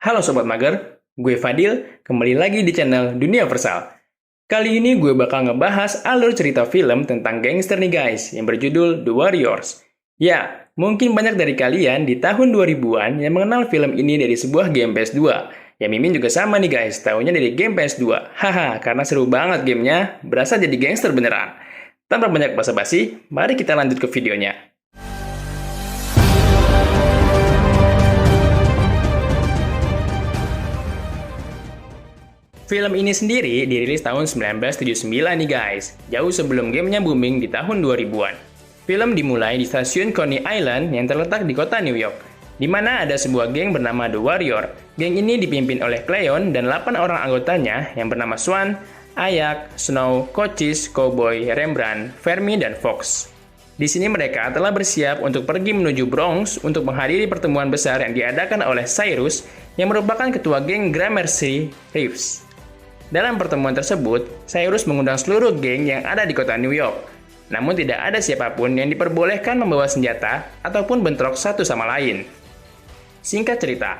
Halo Sobat Mager, gue Fadil, kembali lagi di channel Dunia Versal. Kali ini gue bakal ngebahas alur cerita film tentang gangster nih guys, yang berjudul The Warriors. Ya, mungkin banyak dari kalian di tahun 2000-an yang mengenal film ini dari sebuah game PS2. Ya Mimin juga sama nih guys, tahunya dari game PS2. Haha, karena seru banget gamenya, berasa jadi gangster beneran. Tanpa banyak basa-basi, mari kita lanjut ke videonya. Film ini sendiri dirilis tahun 1979 nih guys, jauh sebelum gamenya booming di tahun 2000-an. Film dimulai di stasiun Coney Island yang terletak di kota New York, di mana ada sebuah geng bernama The Warrior. Geng ini dipimpin oleh Cleon dan 8 orang anggotanya yang bernama Swan, Ayak, Snow, Cochise, Cowboy, Rembrandt, Fermi, dan Fox. Di sini mereka telah bersiap untuk pergi menuju Bronx untuk menghadiri pertemuan besar yang diadakan oleh Cyrus yang merupakan ketua geng Gramercy Reeves. Dalam pertemuan tersebut, Cyrus mengundang seluruh geng yang ada di kota New York. Namun tidak ada siapapun yang diperbolehkan membawa senjata ataupun bentrok satu sama lain. Singkat cerita,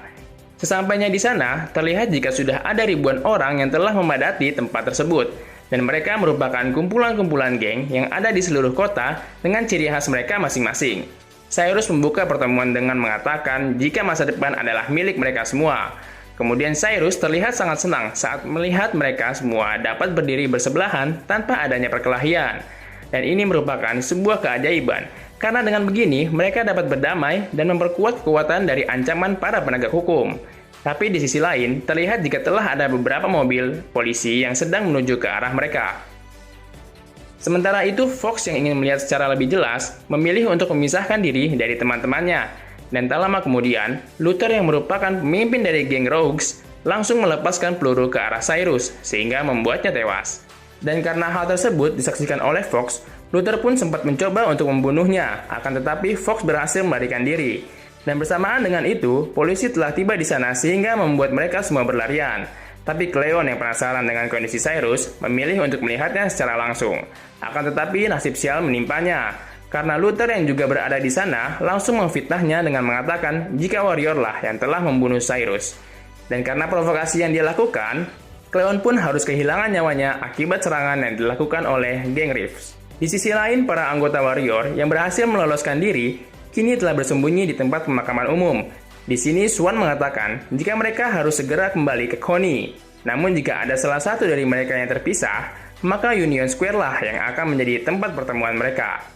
sesampainya di sana, terlihat jika sudah ada ribuan orang yang telah memadati tempat tersebut, dan mereka merupakan kumpulan-kumpulan geng yang ada di seluruh kota dengan ciri khas mereka masing-masing. Cyrus membuka pertemuan dengan mengatakan jika masa depan adalah milik mereka semua. Kemudian Cyrus terlihat sangat senang saat melihat mereka semua dapat berdiri bersebelahan tanpa adanya perkelahian. Dan ini merupakan sebuah keajaiban, karena dengan begini mereka dapat berdamai dan memperkuat kekuatan dari ancaman para penegak hukum. Tapi di sisi lain, terlihat jika telah ada beberapa mobil polisi yang sedang menuju ke arah mereka. Sementara itu, Fox yang ingin melihat secara lebih jelas, memilih untuk memisahkan diri dari teman-temannya. Dan tak lama kemudian, Luther yang merupakan pemimpin dari geng Rogues langsung melepaskan peluru ke arah Cyrus, sehingga membuatnya tewas. Dan karena hal tersebut disaksikan oleh Fox, Luther pun sempat mencoba untuk membunuhnya, akan tetapi Fox berhasil melarikan diri. Dan bersamaan dengan itu, polisi telah tiba di sana sehingga membuat mereka semua berlarian. Tapi Cleon yang penasaran dengan kondisi Cyrus, memilih untuk melihatnya secara langsung. Akan tetapi nasib sial menimpanya. Karena Luther yang juga berada di sana langsung memfitnahnya dengan mengatakan jika Warrior lah yang telah membunuh Cyrus. Dan karena provokasi yang dia lakukan, Cleon pun harus kehilangan nyawanya akibat serangan yang dilakukan oleh geng Reeves. Di sisi lain, para anggota Warrior yang berhasil meloloskan diri kini telah bersembunyi di tempat pemakaman umum. Di sini Swan mengatakan jika mereka harus segera kembali ke Coney. Namun jika ada salah satu dari mereka yang terpisah, maka Union Square lah yang akan menjadi tempat pertemuan mereka.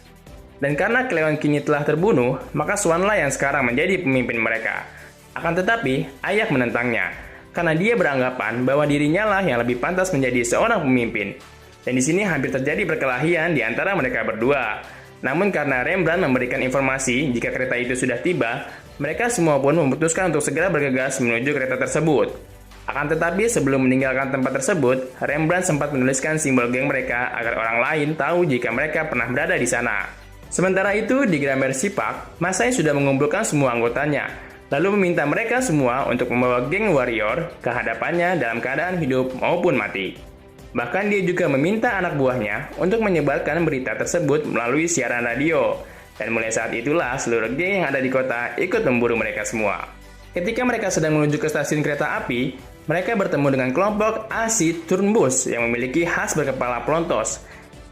Dan karena Cleon kini telah terbunuh, maka Swanlah yang sekarang menjadi pemimpin mereka. Akan tetapi, Ayak menentangnya, karena dia beranggapan bahwa dirinya lah yang lebih pantas menjadi seorang pemimpin. Dan di sini hampir terjadi perkelahian di antara mereka berdua. Namun karena Rembrandt memberikan informasi jika kereta itu sudah tiba, mereka semua pun memutuskan untuk segera bergegas menuju kereta tersebut. Akan tetapi sebelum meninggalkan tempat tersebut, Rembrandt sempat menuliskan simbol geng mereka agar orang lain tahu jika mereka pernah berada di sana. Sementara itu, di Gramercy Park, Masai sudah mengumpulkan semua anggotanya, lalu meminta mereka semua untuk membawa geng Warrior ke hadapannya dalam keadaan hidup maupun mati. Bahkan dia juga meminta anak buahnya untuk menyebarkan berita tersebut melalui siaran radio. Dan mulai saat itulah seluruh geng yang ada di kota ikut memburu mereka semua. Ketika mereka sedang menuju ke stasiun kereta api, mereka bertemu dengan kelompok AC Turnbus yang memiliki khas berkepala pelontos.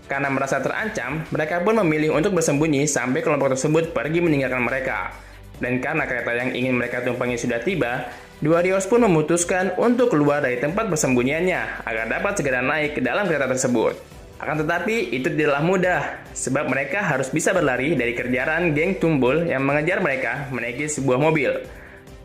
Karena merasa terancam, mereka pun memilih untuk bersembunyi sampai kelompok tersebut pergi meninggalkan mereka. Dan karena kereta yang ingin mereka tumpangi sudah tiba, The Warriors pun memutuskan untuk keluar dari tempat persembunyiannya agar dapat segera naik ke dalam kereta tersebut. Akan tetapi, itu tidaklah mudah, sebab mereka harus bisa berlari dari kejaran geng Tumbul yang mengejar mereka menaiki sebuah mobil.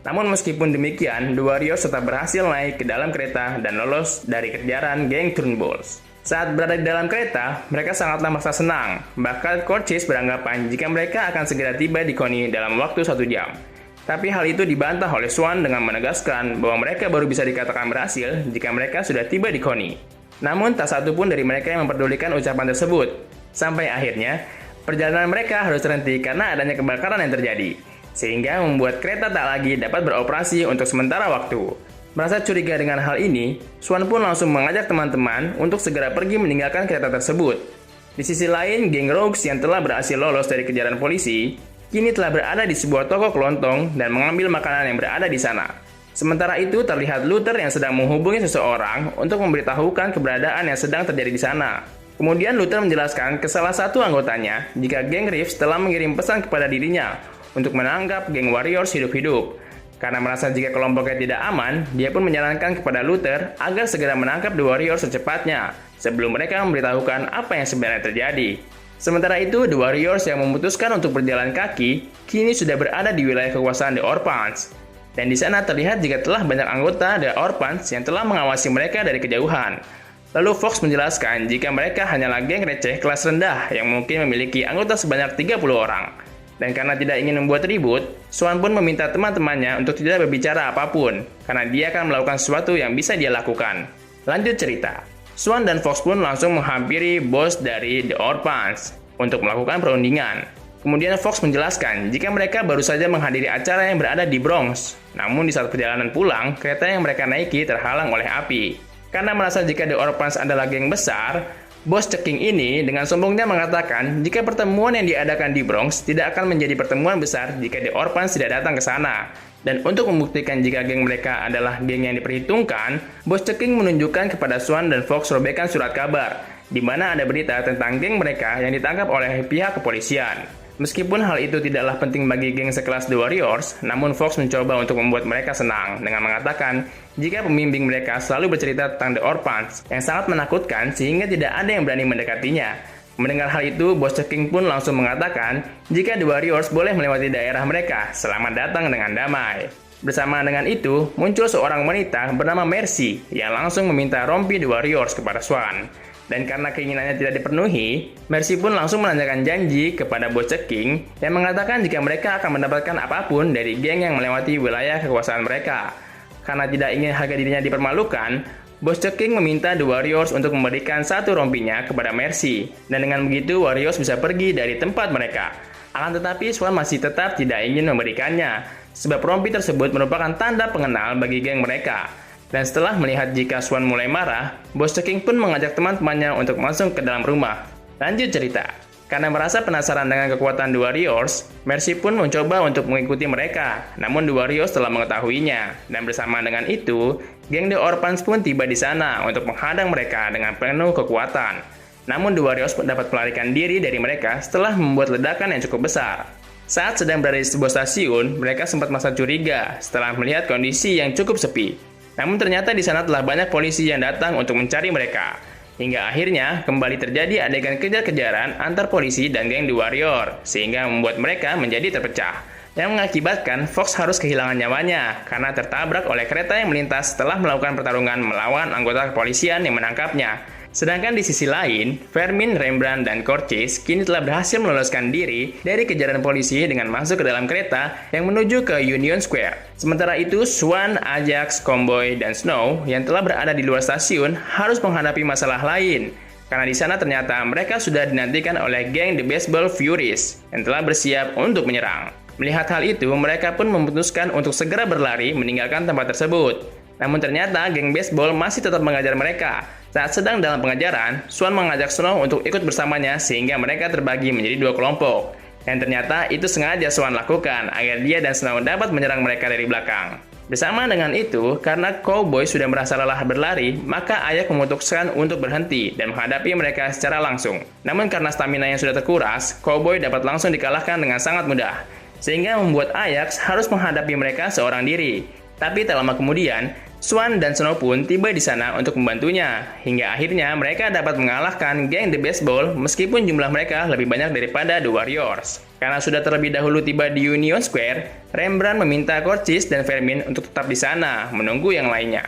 Namun meskipun demikian, The Warriors tetap berhasil naik ke dalam kereta dan lolos dari kejaran geng Turnbulls. Saat berada di dalam kereta, mereka sangatlah merasa senang. Bahkan Cochise beranggapan jika mereka akan segera tiba di Coney dalam waktu 1 jam. Tapi hal itu dibantah oleh Swan dengan menegaskan bahwa mereka baru bisa dikatakan berhasil jika mereka sudah tiba di Coney. Namun tak satu pun dari mereka yang memperdulikan ucapan tersebut. Sampai akhirnya, perjalanan mereka harus terhenti karena adanya kebakaran yang terjadi. Sehingga membuat kereta tak lagi dapat beroperasi untuk sementara waktu. Merasa curiga dengan hal ini, Swan pun langsung mengajak teman-teman untuk segera pergi meninggalkan kereta tersebut. Di sisi lain, geng Rogues yang telah berhasil lolos dari kejaran polisi, kini telah berada di sebuah toko kelontong dan mengambil makanan yang berada di sana. Sementara itu, terlihat Luther yang sedang menghubungi seseorang untuk memberitahukan keberadaan yang sedang terjadi di sana. Kemudian Luther menjelaskan ke salah satu anggotanya jika geng Reeves telah mengirim pesan kepada dirinya untuk menangkap geng Warriors hidup-hidup. Karena merasa jika kelompoknya tidak aman, dia pun menyarankan kepada Luther agar segera menangkap The Warriors secepatnya, sebelum mereka memberitahukan apa yang sebenarnya terjadi. Sementara itu, The Warriors yang memutuskan untuk berjalan kaki, kini sudah berada di wilayah kekuasaan The Orphans. Dan di sana terlihat jika telah banyak anggota The Orphans yang telah mengawasi mereka dari kejauhan. Lalu Fox menjelaskan jika mereka hanyalah geng receh kelas rendah yang mungkin memiliki anggota sebanyak 30 orang. Dan karena tidak ingin membuat ribut, Swan pun meminta teman-temannya untuk tidak berbicara apapun, karena dia akan melakukan sesuatu yang bisa dia lakukan. Lanjut cerita. Swan dan Fox pun langsung menghampiri bos dari The Orphans untuk melakukan perundingan. Kemudian Fox menjelaskan jika mereka baru saja menghadiri acara yang berada di Bronx. Namun di saat perjalanan pulang, kereta yang mereka naiki terhalang oleh api. Karena merasa jika The Orphans adalah geng besar, bos ceking ini dengan sombongnya mengatakan jika pertemuan yang diadakan di Bronx tidak akan menjadi pertemuan besar jika The Orphans tidak datang ke sana. Dan untuk membuktikan jika geng mereka adalah geng yang diperhitungkan, bos ceking menunjukkan kepada Swan dan Fox robekan surat kabar, di mana ada berita tentang geng mereka yang ditangkap oleh pihak kepolisian. Meskipun hal itu tidaklah penting bagi geng sekelas The Warriors, namun Fox mencoba untuk membuat mereka senang dengan mengatakan jika pembimbing mereka selalu bercerita tentang The Orphans yang sangat menakutkan sehingga tidak ada yang berani mendekatinya. Mendengar hal itu, bos ceking pun langsung mengatakan jika The Warriors boleh melewati daerah mereka, selamat datang dengan damai. Bersama dengan itu, muncul seorang wanita bernama Mercy yang langsung meminta rompi The Warriors kepada Swan. Dan karena keinginannya tidak dipenuhi, Mercy pun langsung menanyakan janji kepada bos ceking yang mengatakan jika mereka akan mendapatkan apapun dari geng yang melewati wilayah kekuasaan mereka. Karena tidak ingin harga dirinya dipermalukan, bos ceking meminta The Warriors untuk memberikan satu rompinya kepada Mercy. Dan dengan begitu, Warriors bisa pergi dari tempat mereka. Akan tetapi, Swan masih tetap tidak ingin memberikannya, sebab rompi tersebut merupakan tanda pengenal bagi geng mereka. Dan setelah melihat jika Swan mulai marah, bos ceking pun mengajak teman-temannya untuk masuk ke dalam rumah. Lanjut cerita. Karena merasa penasaran dengan kekuatan The Warriors, Mercy pun mencoba untuk mengikuti mereka. Namun The Warriors telah mengetahuinya. Dan bersama dengan itu, geng The Orphans pun tiba di sana untuk menghadang mereka dengan penuh kekuatan. Namun The Warriors dapat melarikan diri dari mereka setelah membuat ledakan yang cukup besar. Saat sedang berada di sebuah stasiun, mereka sempat merasa curiga setelah melihat kondisi yang cukup sepi. Namun ternyata di sana telah banyak polisi yang datang untuk mencari mereka. Hingga akhirnya kembali terjadi adegan kejar-kejaran antar polisi dan geng The Warrior, sehingga membuat mereka menjadi terpecah. Yang mengakibatkan Fox harus kehilangan nyawanya karena tertabrak oleh kereta yang melintas setelah melakukan pertarungan melawan anggota kepolisian yang menangkapnya. Sedangkan di sisi lain, Fermin, Rembrandt, dan Cortez kini telah berhasil meloloskan diri dari kejaran polisi dengan masuk ke dalam kereta yang menuju ke Union Square. Sementara itu, Swan, Ajax, Cowboy, dan Snow yang telah berada di luar stasiun harus menghadapi masalah lain. Karena di sana ternyata mereka sudah dinantikan oleh geng The Baseball Furies yang telah bersiap untuk menyerang. Melihat hal itu, mereka pun memutuskan untuk segera berlari meninggalkan tempat tersebut. Namun ternyata geng baseball masih tetap mengajar mereka. Saat sedang dalam pengajaran, Swan mengajak Snow untuk ikut bersamanya sehingga mereka terbagi menjadi dua kelompok. Dan ternyata itu sengaja Swan lakukan agar dia dan Snow dapat menyerang mereka dari belakang. Bersama dengan itu, karena Cowboy sudah merasa lelah berlari, maka Ajax memutuskan untuk berhenti dan menghadapi mereka secara langsung. Namun karena stamina yang sudah terkuras, Cowboy dapat langsung dikalahkan dengan sangat mudah. Sehingga membuat Ajax harus menghadapi mereka seorang diri. Tapi tak lama kemudian, Swan dan Snow pun tiba di sana untuk membantunya, hingga akhirnya mereka dapat mengalahkan geng The Baseball meskipun jumlah mereka lebih banyak daripada The Warriors. Karena sudah terlebih dahulu tiba di Union Square, Rembrandt meminta Cortez dan Fermin untuk tetap di sana, menunggu yang lainnya.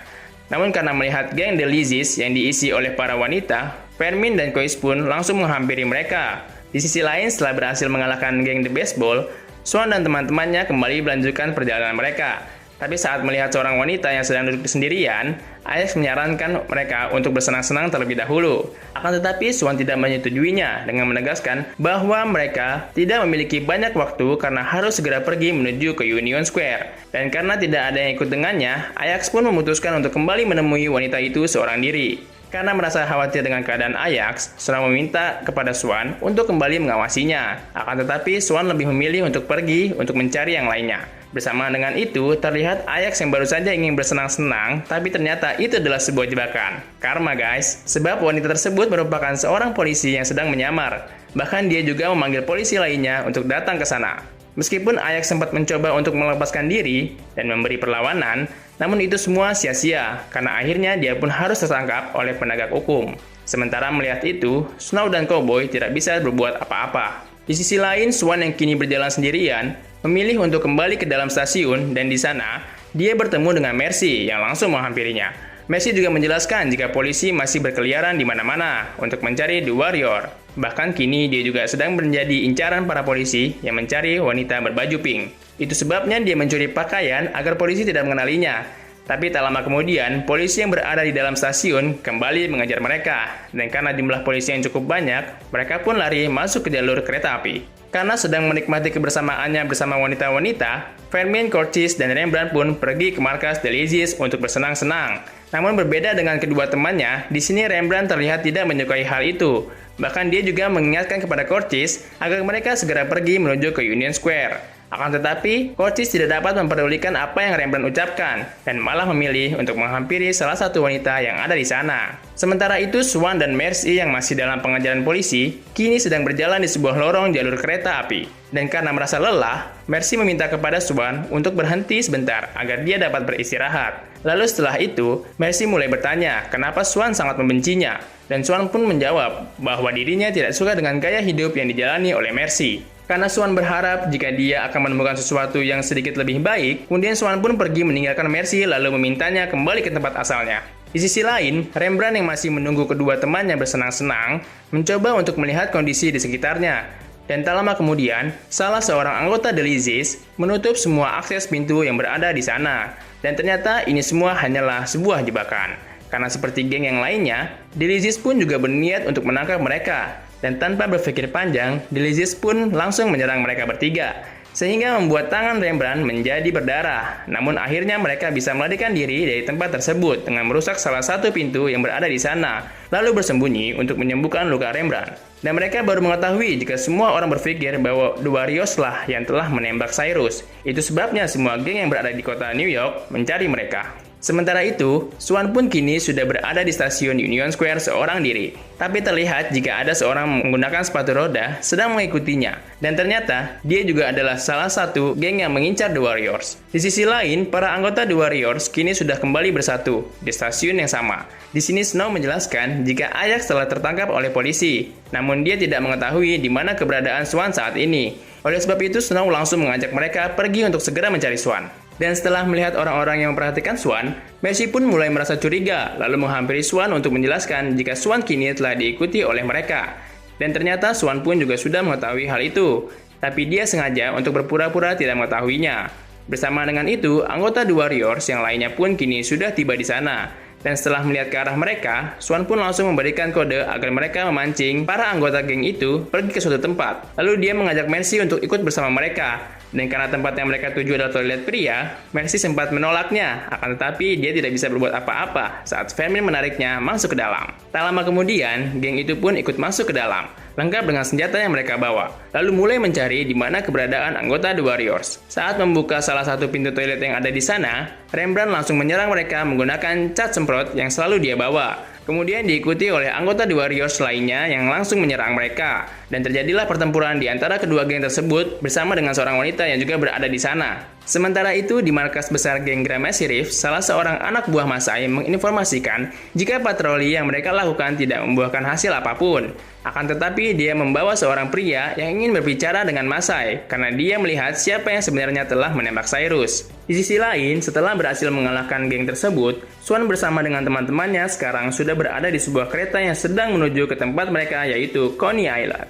Namun karena melihat geng The Lizzies yang diisi oleh para wanita, Fermin dan Cois pun langsung menghampiri mereka. Di sisi lain, setelah berhasil mengalahkan geng The Baseball, Swan dan teman-temannya kembali melanjutkan perjalanan mereka. Tapi saat melihat seorang wanita yang sedang duduk sendirian, Ajax menyarankan mereka untuk bersenang-senang terlebih dahulu. Akan tetapi Swan tidak menyetujuinya dengan menegaskan bahwa mereka tidak memiliki banyak waktu karena harus segera pergi menuju ke Union Square. Dan karena tidak ada yang ikut dengannya, Ajax pun memutuskan untuk kembali menemui wanita itu seorang diri. Karena merasa khawatir dengan keadaan Ajax, Swan meminta kepada Swan untuk kembali mengawasinya. Akan tetapi Swan lebih memilih untuk pergi untuk mencari yang lainnya. Bersama dengan itu, terlihat Ajax yang baru saja ingin bersenang-senang, tapi ternyata itu adalah sebuah jebakan. Karma guys, sebab wanita tersebut merupakan seorang polisi yang sedang menyamar. Bahkan dia juga memanggil polisi lainnya untuk datang ke sana. Meskipun Ajax sempat mencoba untuk melepaskan diri dan memberi perlawanan, namun itu semua sia-sia, karena akhirnya dia pun harus tertangkap oleh penegak hukum. Sementara melihat itu, Snow dan Cowboy tidak bisa berbuat apa-apa. Di sisi lain, Swan yang kini berjalan sendirian, memilih untuk kembali ke dalam stasiun dan di sana, dia bertemu dengan Mercy yang langsung menghampirinya. Mercy juga menjelaskan jika polisi masih berkeliaran di mana-mana untuk mencari The Warrior. Bahkan kini dia juga sedang menjadi incaran para polisi yang mencari wanita berbaju pink. Itu sebabnya dia mencuri pakaian agar polisi tidak mengenalinya. Tapi tak lama kemudian, polisi yang berada di dalam stasiun kembali mengejar mereka. Dan karena jumlah polisi yang cukup banyak, mereka pun lari masuk ke jalur kereta api. Karena sedang menikmati kebersamaannya bersama wanita-wanita, Fermin, Curtis, dan Rembrandt pun pergi ke markas Delizis untuk bersenang-senang. Namun berbeda dengan kedua temannya, di sini Rembrandt terlihat tidak menyukai hal itu. Bahkan dia juga mengingatkan kepada Curtis agar mereka segera pergi menuju ke Union Square. Akan tetapi, Curtis tidak dapat memperdulikan apa yang Rembrandt ucapkan dan malah memilih untuk menghampiri salah satu wanita yang ada di sana. Sementara itu, Swan dan Mercy yang masih dalam pengejaran polisi, kini sedang berjalan di sebuah lorong jalur kereta api. Dan karena merasa lelah, Mercy meminta kepada Swan untuk berhenti sebentar agar dia dapat beristirahat. Lalu setelah itu, Mercy mulai bertanya kenapa Swan sangat membencinya. Dan Swan pun menjawab bahwa dirinya tidak suka dengan gaya hidup yang dijalani oleh Mercy. Karena Swan berharap jika dia akan menemukan sesuatu yang sedikit lebih baik, kemudian Swan pun pergi meninggalkan Mercy lalu memintanya kembali ke tempat asalnya. Di sisi lain, Rembrandt yang masih menunggu kedua temannya bersenang-senang, mencoba untuk melihat kondisi di sekitarnya. Dan tak lama kemudian, salah seorang anggota Delizis menutup semua akses pintu yang berada di sana. Dan ternyata ini semua hanyalah sebuah jebakan. Karena seperti geng yang lainnya, Delizis pun juga berniat untuk menangkap mereka. Dan tanpa berpikir panjang, Delizis pun langsung menyerang mereka bertiga, sehingga membuat tangan Rembrandt menjadi berdarah. Namun akhirnya mereka bisa melarikan diri dari tempat tersebut dengan merusak salah satu pintu yang berada di sana, lalu bersembunyi untuk menyembuhkan luka Rembrandt. Dan mereka baru mengetahui jika semua orang berpikir bahwa The Warriors lah yang telah menembak Cyrus. Itu sebabnya semua geng yang berada di kota New York mencari mereka. Sementara itu, Swan pun kini sudah berada di stasiun Union Square seorang diri. Tapi terlihat jika ada seorang menggunakan sepatu roda sedang mengikutinya. Dan ternyata, dia juga adalah salah satu geng yang mengincar The Warriors. Di sisi lain, para anggota The Warriors kini sudah kembali bersatu di stasiun yang sama. Di sini Snow menjelaskan jika Ajax telah tertangkap oleh polisi. Namun dia tidak mengetahui di mana keberadaan Swan saat ini. Oleh sebab itu, Snow langsung mengajak mereka pergi untuk segera mencari Swan. Dan setelah melihat orang-orang yang memperhatikan Swan, Mercy pun mulai merasa curiga, lalu menghampiri Swan untuk menjelaskan jika Swan kini telah diikuti oleh mereka. Dan ternyata Swan pun juga sudah mengetahui hal itu, tapi dia sengaja untuk berpura-pura tidak mengetahuinya. Bersama dengan itu, anggota The Warriors yang lainnya pun kini sudah tiba di sana. Dan setelah melihat ke arah mereka, Swan pun langsung memberikan kode agar mereka memancing para anggota geng itu pergi ke suatu tempat. Lalu dia mengajak Mercy untuk ikut bersama mereka. Dan karena tempat yang mereka tuju adalah toilet pria, Mercy sempat menolaknya. Akan tetapi dia tidak bisa berbuat apa-apa saat Fermin menariknya masuk ke dalam. Tak lama kemudian, geng itu pun ikut masuk ke dalam, lengkap dengan senjata yang mereka bawa. Lalu mulai mencari di mana keberadaan anggota The Warriors. Saat membuka salah satu pintu toilet yang ada di sana, Rembrandt langsung menyerang mereka menggunakan cat semprot yang selalu dia bawa. Kemudian diikuti oleh anggota The Warriors lainnya yang langsung menyerang mereka. Dan terjadilah pertempuran di antara kedua geng tersebut bersama dengan seorang wanita yang juga berada di sana. Sementara itu, di markas besar geng Gramercy Reef, salah seorang anak buah Masai menginformasikan jika patroli yang mereka lakukan tidak membuahkan hasil apapun. Akan tetapi, dia membawa seorang pria yang ingin berbicara dengan Masai karena dia melihat siapa yang sebenarnya telah menembak Cyrus. Di sisi lain, setelah berhasil mengalahkan geng tersebut, Swan bersama dengan teman-temannya sekarang sudah berada di sebuah kereta yang sedang menuju ke tempat mereka, yaitu Coney Island.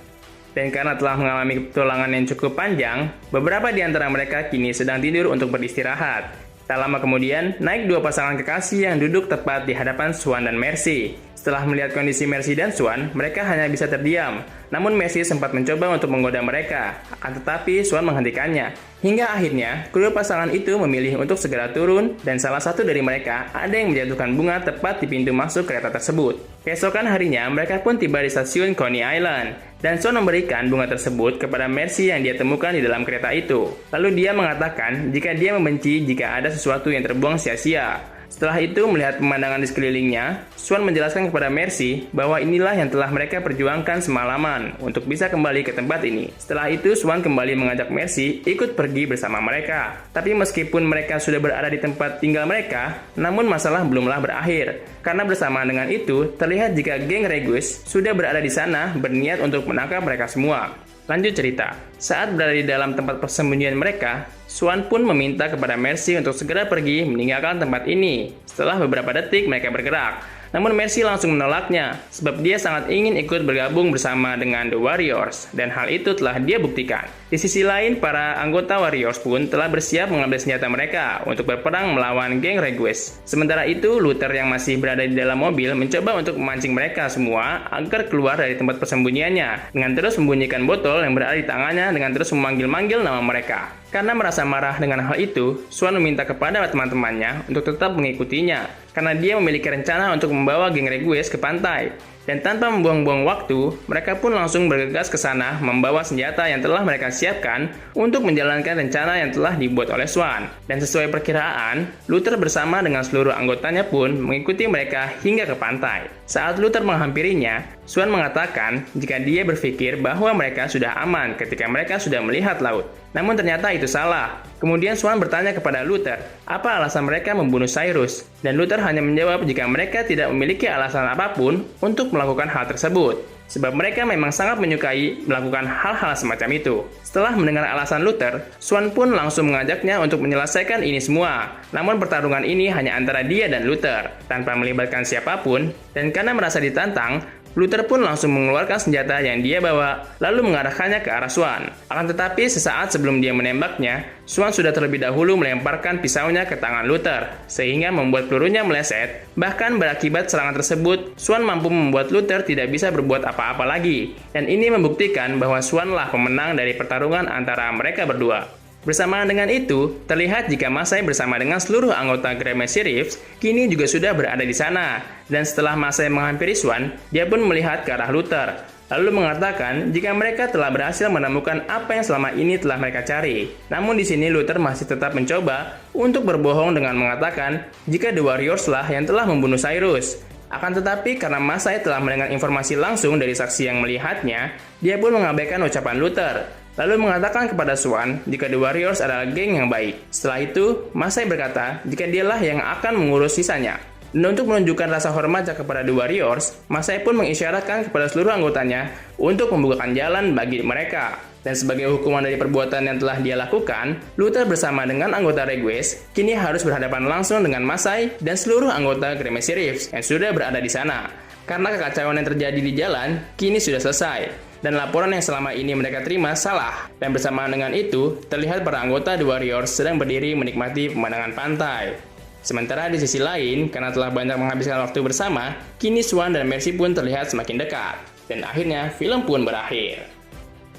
Dan karena telah mengalami petualangan yang cukup panjang, beberapa di antara mereka kini sedang tidur untuk beristirahat. Tak lama kemudian, naik dua pasangan kekasih yang duduk tepat di hadapan Swan dan Mercy. Setelah melihat kondisi Mercy dan Swan, mereka hanya bisa terdiam. Namun Mercy sempat mencoba untuk menggoda mereka, akan tetapi Swan menghentikannya. Hingga akhirnya, kedua pasangan itu memilih untuk segera turun, dan salah satu dari mereka ada yang menjatuhkan bunga tepat di pintu masuk kereta tersebut. Keesokan harinya, mereka pun tiba di stasiun Coney Island, dan Swan memberikan bunga tersebut kepada Mercy yang dia temukan di dalam kereta itu. Lalu dia mengatakan jika dia membenci jika ada sesuatu yang terbuang sia-sia. Setelah itu, melihat pemandangan di sekelilingnya, Swan menjelaskan kepada Mercy bahwa inilah yang telah mereka perjuangkan semalaman untuk bisa kembali ke tempat ini. Setelah itu, Swan kembali mengajak Mercy ikut pergi bersama mereka. Tapi meskipun mereka sudah berada di tempat tinggal mereka, namun masalah belumlah berakhir. Karena bersamaan dengan itu, terlihat jika geng Regus sudah berada di sana berniat untuk menangkap mereka semua. Lanjut cerita, saat berada di dalam tempat persembunyian mereka, Swan pun meminta kepada Mercy untuk segera pergi meninggalkan tempat ini. Setelah beberapa detik mereka bergerak, namun Mercy langsung menolaknya, sebab dia sangat ingin ikut bergabung bersama dengan The Warriors, dan hal itu telah dia buktikan. Di sisi lain, para anggota Warriors pun telah bersiap mengambil senjata mereka untuk berperang melawan geng Reguez. Sementara itu, Luther yang masih berada di dalam mobil mencoba untuk memancing mereka semua agar keluar dari tempat persembunyiannya, dengan terus membunyikan botol yang berada di tangannya dengan terus memanggil-manggil nama mereka. Karena merasa marah dengan hal itu, Swan meminta kepada teman-temannya untuk tetap mengikutinya, karena dia memiliki rencana untuk membawa geng Reguez ke pantai. Dan tanpa membuang-buang waktu, mereka pun langsung bergegas ke sana membawa senjata yang telah mereka siapkan untuk menjalankan rencana yang telah dibuat oleh Swan. Dan sesuai perkiraan, Luther bersama dengan seluruh anggotanya pun mengikuti mereka hingga ke pantai. Saat Luther menghampirinya, Swan mengatakan jika dia berpikir bahwa mereka sudah aman ketika mereka sudah melihat laut. Namun ternyata itu salah. Kemudian Swan bertanya kepada Luther, apa alasan mereka membunuh Cyrus? Dan Luther hanya menjawab jika mereka tidak memiliki alasan apapun untuk melakukan hal tersebut, sebab mereka memang sangat menyukai melakukan hal-hal semacam itu. Setelah mendengar alasan Luther, Swan pun langsung mengajaknya untuk menyelesaikan ini semua. Namun pertarungan ini hanya antara dia dan Luther, tanpa melibatkan siapapun, dan karena merasa ditantang, Luther pun langsung mengeluarkan senjata yang dia bawa, lalu mengarahkannya ke arah Swan. Akan tetapi sesaat sebelum dia menembaknya, Swan sudah terlebih dahulu melemparkan pisaunya ke tangan Luther, sehingga membuat pelurunya meleset. Bahkan berakibat serangan tersebut, Swan mampu membuat Luther tidak bisa berbuat apa-apa lagi. Dan ini membuktikan bahwa Swanlah pemenang dari pertarungan antara mereka berdua. Bersamaan dengan itu, terlihat jika Masai bersama dengan seluruh anggota Gramercy Reefs kini juga sudah berada di sana. Dan setelah Masai menghampiri Swan, dia pun melihat ke arah Luther, lalu mengatakan jika mereka telah berhasil menemukan apa yang selama ini telah mereka cari. Namun di sini Luther masih tetap mencoba untuk berbohong dengan mengatakan jika The Warriors lah yang telah membunuh Cyrus. Akan tetapi karena Masai telah mendengar informasi langsung dari saksi yang melihatnya, dia pun mengabaikan ucapan Luther, lalu mengatakan kepada Swan jika The Warriors adalah geng yang baik. Setelah itu, Masai berkata jika dialah yang akan mengurus sisanya. Dan untuk menunjukkan rasa hormatnya kepada The Warriors, Masai pun mengisyaratkan kepada seluruh anggotanya untuk membukakan jalan bagi mereka. Dan sebagai hukuman dari perbuatan yang telah dia lakukan, Luther bersama dengan anggota Reguez kini harus berhadapan langsung dengan Masai dan seluruh anggota Gramercy Reefs yang sudah berada di sana. Karena kekacauan yang terjadi di jalan kini sudah selesai, dan laporan yang selama ini mereka terima salah. Dan bersamaan dengan itu, terlihat para anggota The Warriors sedang berdiri menikmati pemandangan pantai. Sementara di sisi lain, karena telah banyak menghabiskan waktu bersama, kini Swan dan Mercy pun terlihat semakin dekat. Dan akhirnya film pun berakhir.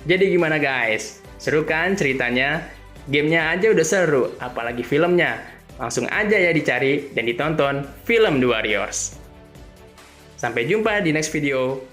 Jadi gimana guys? Seru kan ceritanya? Gamenya aja udah seru, apalagi filmnya. Langsung aja ya dicari dan ditonton film The Warriors. Sampai jumpa di next video.